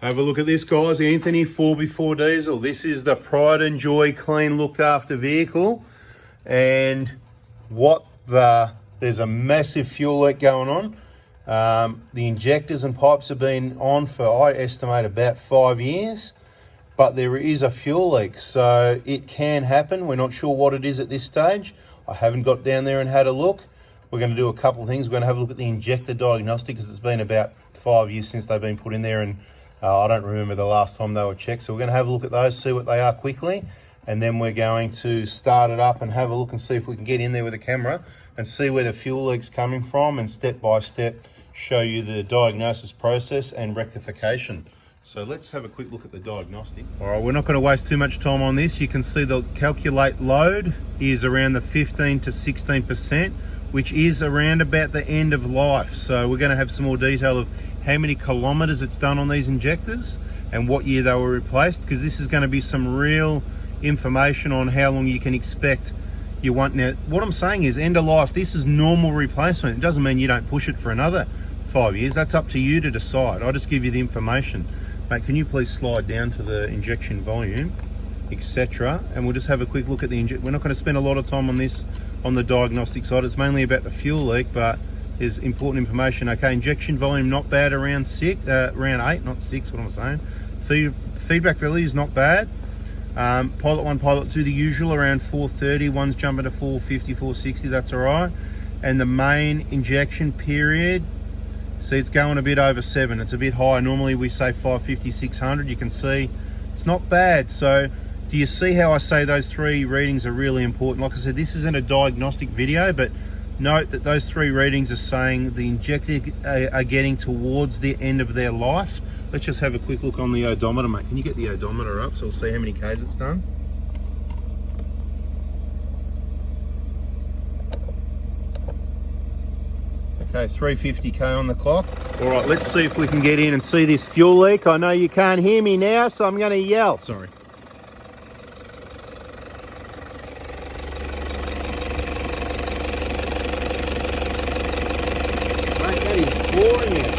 Have a look at this, guys. Anthony 4x4 diesel. This is the pride and joy clean looked after vehicle. And there's a massive fuel leak going on. The injectors and pipes have been on for, I estimate, about 5 years. But there is a fuel leak, so it can happen. We're not sure what it is at this stage. I haven't got down there and had a look. We're going to do a couple of things. We're going to have a look at the injector diagnostic because it's been about 5 years since they've been put in there, and I don't remember the last time they were checked. So we're going to have a look at those, see what they are quickly, and then we're going to start it up and have a look and see if we can get in there with a camera and see where the fuel leak's coming from, and step by step show you the diagnosis process and rectification. So let's have a quick look at the diagnostic. All right, we're not going to waste too much time on this. You can see the calculate load is around the 15 to 16%, which is around about the end of life. So we're going to have some more detail of how many kilometers it's done on these injectors and what year they were replaced, because this is going to be some real information on how long you can expect you want. Now, what I'm saying is end of life, this is normal replacement. It doesn't mean you don't push it for another 5 years. That's up to you to decide. I'll just give you the information. Mate, can you please slide down to the injection volume, etc. And we'll just have a quick look at the We're not going to spend a lot of time on this on the diagnostic side. It's mainly about the fuel leak, but there's important information. Okay, injection volume not bad, around 8, not 6. What am I saying? Feedback value is not bad. Pilot 1, pilot 2, the usual around 430. One's jumping to 450, 460. That's all right. And the main injection period. See, it's going a bit over 7. It's a bit high. Normally we say 550, 600. You can see it's not bad. So do you see how I say those 3 readings are really important? Like I said, this isn't a diagnostic video, but note that those 3 readings are saying the injector are getting towards the end of their life. Let's just have a quick look on the odometer, mate. Can you get the odometer up so we'll see how many Ks it's done? Okay, 350k on the clock. All right, let's see if we can get in and see this fuel leak. I know you can't hear me now, so I'm going to yell. Sorry. Mate, that is pouring out.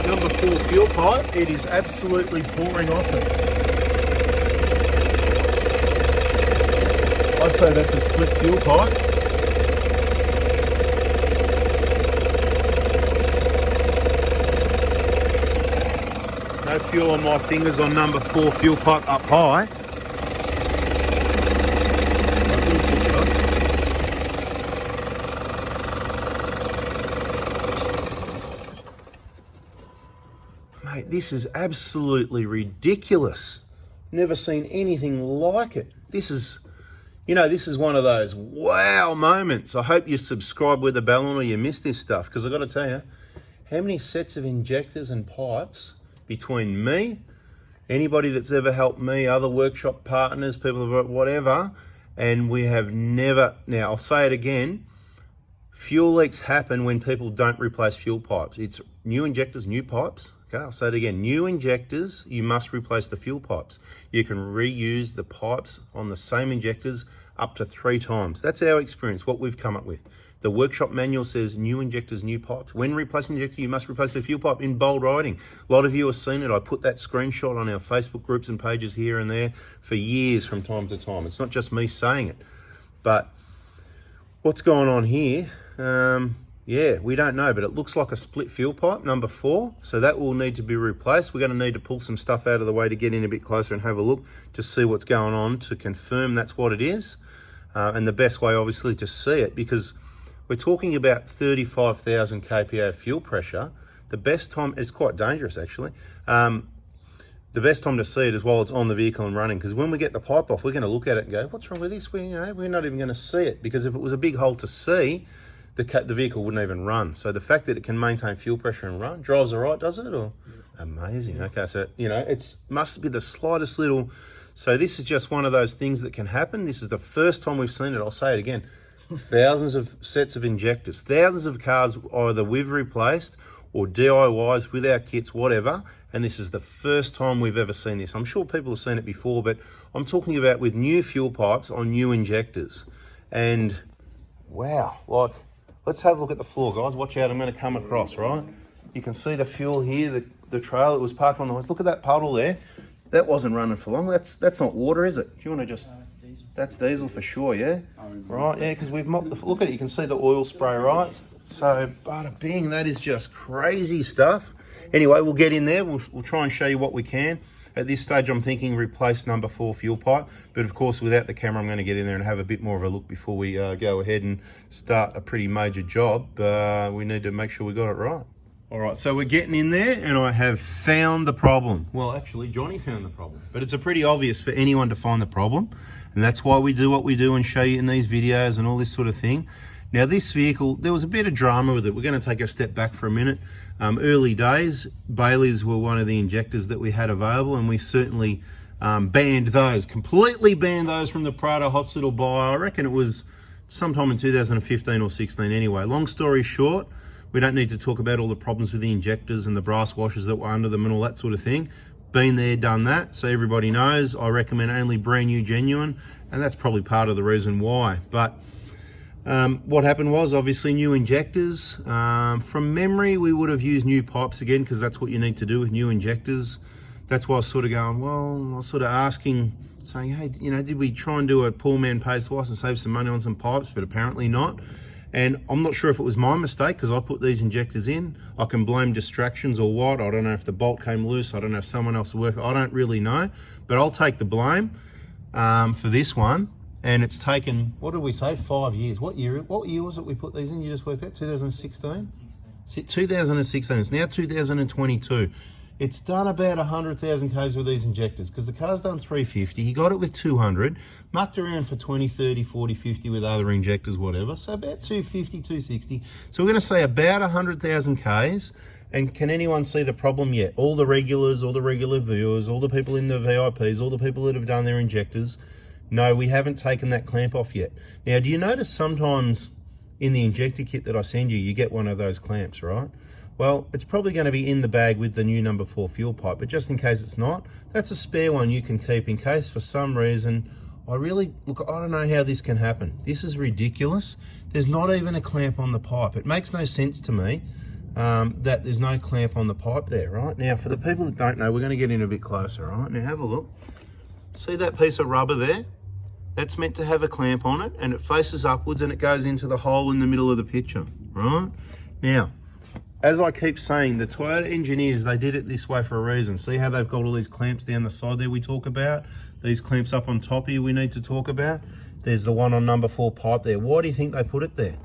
Number 4 fuel pipe, it is absolutely pouring off it. I'd say that's a split fuel pipe. No fuel on my fingers on number 4 fuel pipe up high. Mate, this is absolutely ridiculous. Never seen anything like it. This is one of those wow moments. I hope you subscribe with the bell on or you miss this stuff, because I've got to tell you, how many sets of injectors and pipes between me, anybody that's ever helped me, other workshop partners, people, whatever, and we have never, now I'll say it again, fuel leaks happen when people don't replace fuel pipes. It's new injectors, new pipes. Okay, I'll say it again. New injectors, you must replace the fuel pipes. You can reuse the pipes on the same injectors up to 3 times. That's our experience, what we've come up with. The workshop manual says new injectors, new pipes. When replacing injector, you must replace the fuel pipe in bold writing. A lot of you have seen it. I put that screenshot on our Facebook groups and pages here and there for years from time to time. It's not just me saying it. But what's going on here? Yeah, we don't know, but it looks like a split fuel pipe, number 4. So that will need to be replaced. We're going to need to pull some stuff out of the way to get in a bit closer and have a look to see what's going on, to confirm that's what it is. And the best way, obviously, to see it, because we're talking about 35,000 kPa fuel pressure. The best time, it's quite dangerous actually. The best time to see it is while it's on the vehicle and running, because when we get the pipe off, we're going to look at it and go, what's wrong with this? We're not even going to see it, because if it was a big hole to see, the vehicle wouldn't even run. So the fact that it can maintain fuel pressure and run, drives all right, does it? Or amazing. Okay, so it must be the slightest little. So this is just one of those things that can happen. This is the first time we've seen it. I'll say it again. Thousands of sets of injectors, thousands of cars either we've replaced or DIYs with our kits, whatever. And this is the first time we've ever seen this. I'm sure people have seen it before, but I'm talking about with new fuel pipes on new injectors. And wow, like let's have a look at the floor, guys. Watch out, I'm going to come across, right? You can see the fuel here, the trailer that was parked on the hoist. Look at that puddle there. That wasn't running for long. That's not water, is it? Do you want to just... That's diesel for sure, yeah? Right, yeah, because we've mopped the... Look at it, you can see the oil spray, right? So, bada bing, that is just crazy stuff. Anyway, we'll get in there. We'll try and show you what we can. At this stage, I'm thinking replace number 4 fuel pipe. But of course, without the camera, I'm going to get in there and have a bit more of a look before we go ahead and start a pretty major job. We need to make sure we got it right. All right, so we're getting in there and I have found the problem. Well, actually, Johnny found the problem. But it's pretty obvious for anyone to find the problem. And that's why we do what we do and show you in these videos and all this sort of thing. Now, this vehicle, there was a bit of drama with it. We're going to take a step back for a minute. Early days, Baileys were one of the injectors that we had available, and we certainly banned those, completely banned those from the PRADO Hospital by, I reckon it was sometime in 2015 or 16 anyway. Long story short, we don't need to talk about all the problems with the injectors and the brass washers that were under them and all that sort of thing. Been there, done that, so everybody knows. I recommend only brand new, genuine, and that's probably part of the reason why. But what happened was obviously new injectors. From memory, we would have used new pipes again because that's what you need to do with new injectors. That's why I was sort of going, well, I was sort of asking, saying, hey, you know, did we try and do a poor man pays twice and save some money on some pipes? But apparently not. And I'm not sure if it was my mistake because I put these injectors in. I can blame distractions or what. I don't know if the bolt came loose. I don't know if someone else worked. I don't really know. But I'll take the blame for this one. And it's taken, what did we say, 5 years. What year was it we put these in? You just worked out 2016? 2016. It's now 2022. It's done about 100,000 Ks with these injectors because the car's done 350. He got it with 200, mucked around for 20, 30, 40, 50 with other injectors, whatever. So about 250, 260. So we're going to say about 100,000 Ks. And can anyone see the problem yet? All the regulars, all the regular viewers, all the people in the VIPs, all the people that have done their injectors. No, we haven't taken that clamp off yet. Now, do you notice sometimes in the injector kit that I send you, you get one of those clamps, right? Well, it's probably going to be in the bag with the new number 4 fuel pipe, but just in case it's not, that's a spare one you can keep in case for some reason. I don't know how this can happen. This is ridiculous. There's not even a clamp on the pipe. It makes no sense to me that there's no clamp on the pipe there, right? Now, for the people that don't know, we're going to get in a bit closer, right? Now, have a look. See that piece of rubber there? That's meant to have a clamp on it, and it faces upwards and it goes into the hole in the middle of the picture, right? Now, as I keep saying, the Toyota engineers, they did it this way for a reason. See how they've got all these clamps down the side there we talk about? These clamps up on top here we need to talk about. There's the one on number 4 pipe there. Why do you think they put it there?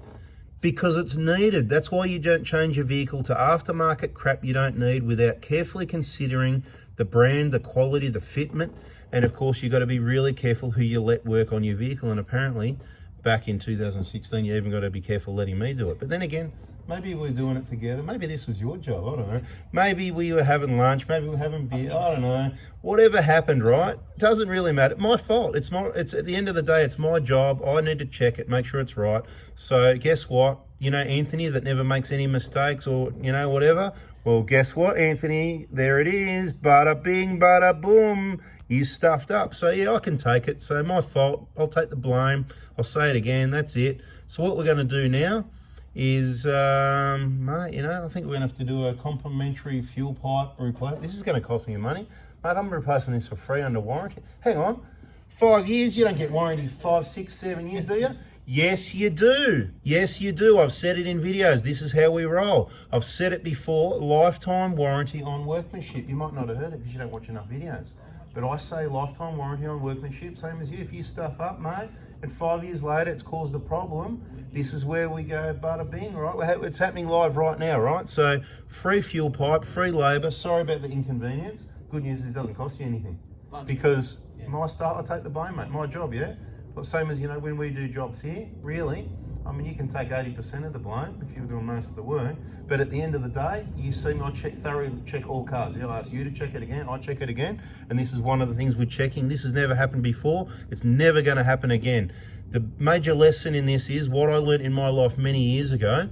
Because it's needed. That's why you don't change your vehicle to aftermarket crap you don't need without carefully considering the brand, the quality, the fitment. And of course, you've got to be really careful who you let work on your vehicle. And apparently, back in 2016, you even got to be careful letting me do it. But then again, maybe we're doing it together.Maybe this was your job, I don't know. Maybe we were having lunch, maybe we were having beer, I don't know. Whatever happened, right? Doesn't really matter. My fault. It's at the end of the day, it's my job. I need to check it, make sure it's right. So guess what? You know, Anthony that never makes any mistakes or, you know, whatever. Well, guess what, Anthony? There it is. Bada bing, bada boom. You stuffed up. So yeah, I can take it. So my fault. I'll take the blame. I'll say it again. That's it. So what we're going to do now is, mate, you know, I think we're going to have to do a complimentary fuel pipe replace. This is going to cost me money. Mate, I'm replacing this for free under warranty. Hang on. 5 years? You don't get warranty 5, 6, 7 years, do you? Yes, you do. Yes, you do. I've said it in videos. This is how we roll. I've said it before. Lifetime warranty on workmanship. You might not have heard it because you don't watch enough videos. But I say lifetime warranty on workmanship, same as you. If you stuff up, mate, and 5 years later it's caused a problem, this is where we go bada bing, right? It's happening live right now, right? So free fuel pipe, free labour. Sorry about the inconvenience. Good news is it doesn't cost you anything. Because my style, I take the blame, mate. My job, yeah? But same as, you know, when we do jobs here, really, I mean, you can take 80% of the blame if you're doing most of the work. But at the end of the day, you see me, I thoroughly check all cars. I ask you to check it again, I check it again. And this is one of the things we're checking. This has never happened before. It's never going to happen again. The major lesson in this is what I learned in my life many years ago.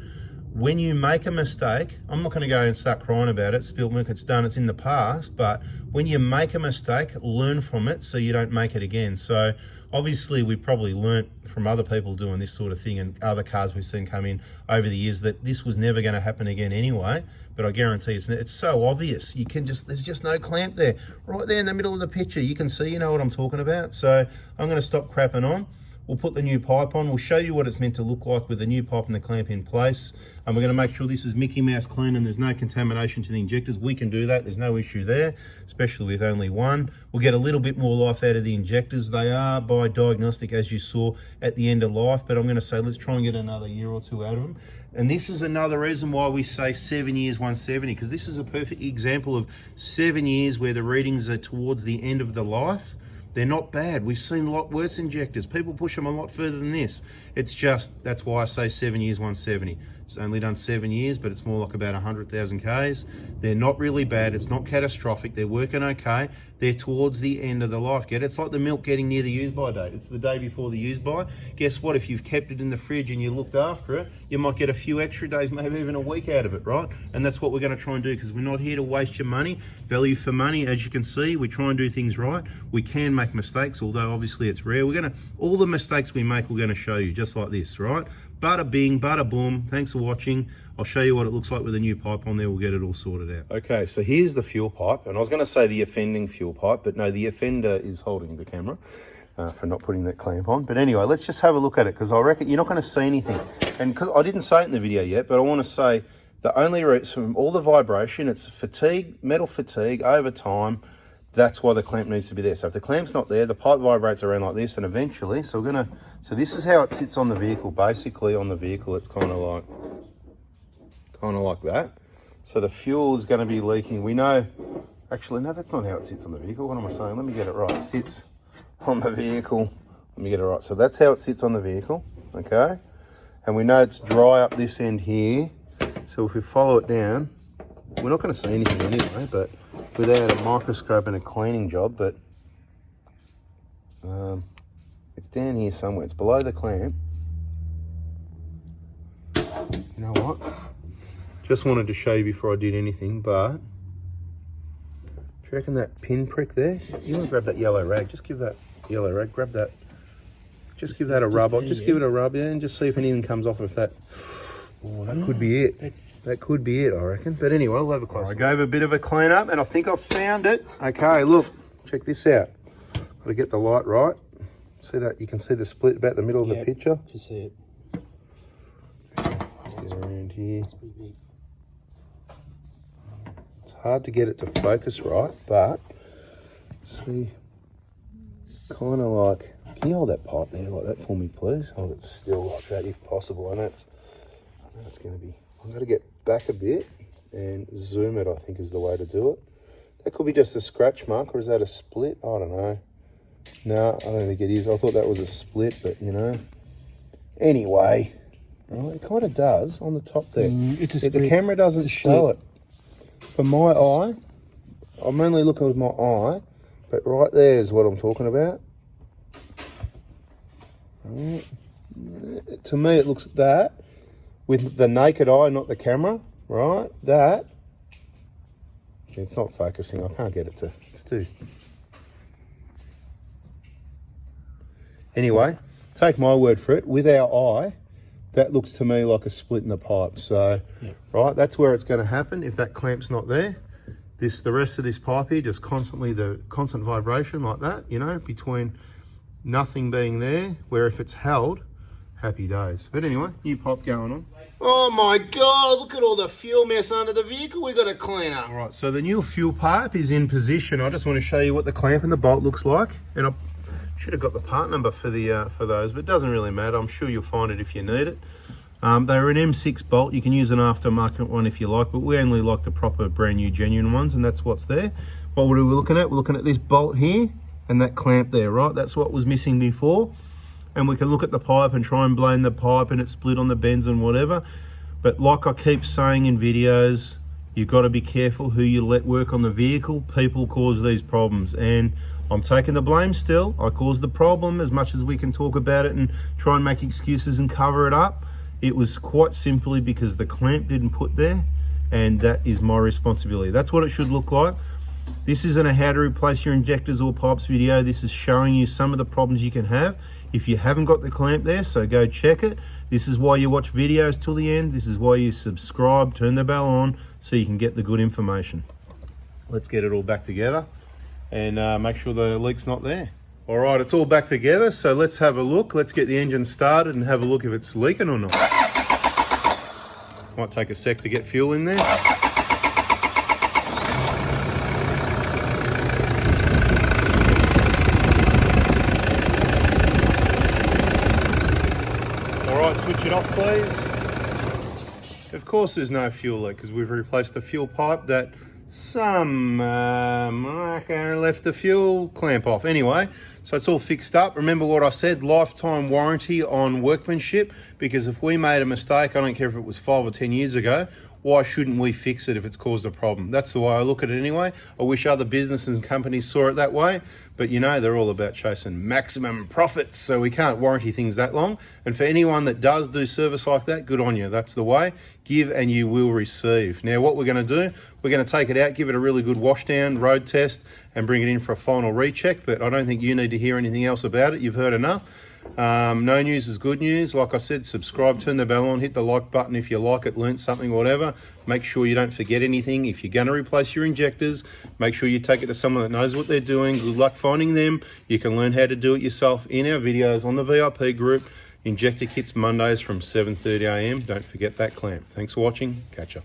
when you make a mistake, I'm not going to go and start crying about it, spilt milk, it's done, it's in the past, but when you make a mistake, learn from it so you don't make it again. So obviously we probably learnt from other people doing this sort of thing and other cars we've seen come in over the years that this was never going to happen again anyway, but I guarantee it's so obvious. You can just, there's just no clamp there. Right there in the middle of the picture, you can see, you know what I'm talking about. So I'm going to stop crapping on. We'll put the new pipe on. We'll show you what it's meant to look like with the new pipe and the clamp in place. And we're going to make sure this is Mickey Mouse clean and there's no contamination to the injectors. We can do that. There's no issue there, especially with only one. We'll get a little bit more life out of the injectors. They are by Diagnostic, as you saw, at the end of life. But I'm going to say, let's try and get another year or two out of them. And this is another reason why we say 7 years, 170, because this is a perfect example of 7 years where the readings are towards the end of the life. They're not bad. We've seen a lot worse injectors. People push them a lot further than this. It's just, that's why I say 7 years, 170. It's only done 7 years, but it's more like about 100,000 Ks. They're not really bad. It's not catastrophic. They're working okay. They're towards the end of the life. Get it? It's like the milk getting near the use-by date. It's the day before the use-by. Guess what? If you've kept it in the fridge and you looked after it, you might get a few extra days, maybe even a week out of it, right? And that's what we're going to try and do, because we're not here to waste your money. Value for money, as you can see, we try and do things right. We can make mistakes, although obviously it's rare. All the mistakes we make, we're going to show you, just like this, right? Bada bing, bada boom. Thanks for watching. I'll show you what it looks like with a new pipe on there. We'll get it all sorted out. Okay, so here's the fuel pipe. And I was going to say the offending fuel pipe, but no, the offender is holding the camera for not putting that clamp on. But anyway, let's just have a look at it, because I reckon you're not going to see anything. And because I didn't say it in the video yet, but I want to say the only reason from all the vibration, it's fatigue, metal fatigue over time. That's why the clamp needs to be there. So if the clamp's not there, the pipe vibrates around like this, and eventually, so this is how it sits on the vehicle. Basically on the vehicle, it's kind of like that. So the fuel is going to be leaking. We know, actually, no, that's not how it sits on the vehicle. What am I saying? Let me get it right. It sits on the vehicle. Let me get it right. So that's how it sits on the vehicle, okay? And we know it's dry up this end here. So if we follow it down, we're not going to see anything anyway, but without a microscope and a cleaning job, but it's down here somewhere. It's below the clamp. You know what? Just wanted to show you before I did anything, but do you reckon that pin prick there? You want to grab that yellow rag? Just give that yellow rag, grab that. Just give that a rub. Just give it a rub, yeah, and just see if anything comes off of that. Oh, that could be it. That could be it, I reckon. But anyway, we'll have a close. I gave a bit of a clean up, and I think I've found it. Okay, look, check this out. Got to get the light right. See that? You can see the split about the middle of the picture. You see it. Get around here. It's pretty big. It's hard to get it to focus right, but see, kind of like. Can you hold that pipe there like that for me, please? Hold it still like that, if possible. I know it's going to be. I'm going to get back a bit and zoom it, I think, is the way to do it. That could be just a scratch mark, or is that a split? I don't know. No, I don't think it is. I thought that was a split, but you know. Anyway, right, it kind of does on the top there. It's a split. The camera doesn't show it. For my eye, I'm only looking with my eye, but right there is what I'm talking about. Right. To me, it looks that. With the naked eye, not the camera, right? That. It's not focusing. I can't get it to. It's too. Anyway, take my word for it. With our eye, that looks to me like a split in the pipe. So, right, that's where it's going to happen if that clamp's not there. The rest of this pipe here, just constantly the constant vibration like that, you know, between nothing being there, where if it's held, happy days. But anyway, new pipe going on. Oh my God, look at all the fuel mess under the vehicle we got to clean up. All right, so the new fuel pipe is in position. I just want to show you what the clamp and the bolt looks like. And I should have got the part number for those, but it doesn't really matter. I'm sure you'll find it if you need it. They're an M6 bolt. You can use an aftermarket one if you like, but we only like the proper brand new genuine ones, and that's what's there. What are we looking at? We're looking at this bolt here and that clamp there, right? That's what was missing before. And we can look at the pipe and try and blame the pipe and it's split on the bends and whatever. But like I keep saying in videos, you've got to be careful who you let work on the vehicle. People cause these problems, and I'm taking the blame still. I caused the problem. As much as we can talk about it and try and make excuses and cover it up, It was quite simply because the clamp didn't put there, and that is my responsibility. That's what it should look like. This isn't a how to replace your injectors or pipes video. This is showing you some of the problems you can have if you haven't got the clamp there, so go check it. This is why you watch videos till the end. This is why you subscribe, turn the bell on, so you can get the good information. Let's get it all back together and make sure the leak's not there. All right, it's all back together, so let's have a look. Let's get the engine started and have a look if it's leaking or not. Might take a sec to get fuel in there. All right, switch it off, please. Of course there's no fuel leak because we've replaced the fuel pipe that some left the fuel clamp off. Anyway, so it's all fixed up. Remember what I said, lifetime warranty on workmanship, because if we made a mistake, I don't care if it was 5 or 10 years ago, why shouldn't we fix it if it's caused a problem? That's the way I look at it anyway. I wish other businesses and companies saw it that way, but you know, they're all about chasing maximum profits, so we can't warranty things that long. And for anyone that does do service like that, good on you. That's the way. Give and you will receive. Now, what we're going to do, we're going to take it out, give it a really good wash down, road test, and bring it in for a final recheck, but I don't think you need to hear anything else about it. You've heard enough. No news is good news. Like I said, subscribe, turn the bell on, hit the like button if you like it, learnt something, whatever. Make sure you don't forget anything. If you're going to replace your injectors, make sure you take it to someone that knows what they're doing. Good luck finding them. You can learn how to do it yourself in our videos on the VIP group. Injector kits Mondays from 7:30 AM. Don't forget that clamp. Thanks for watching. Catch ya.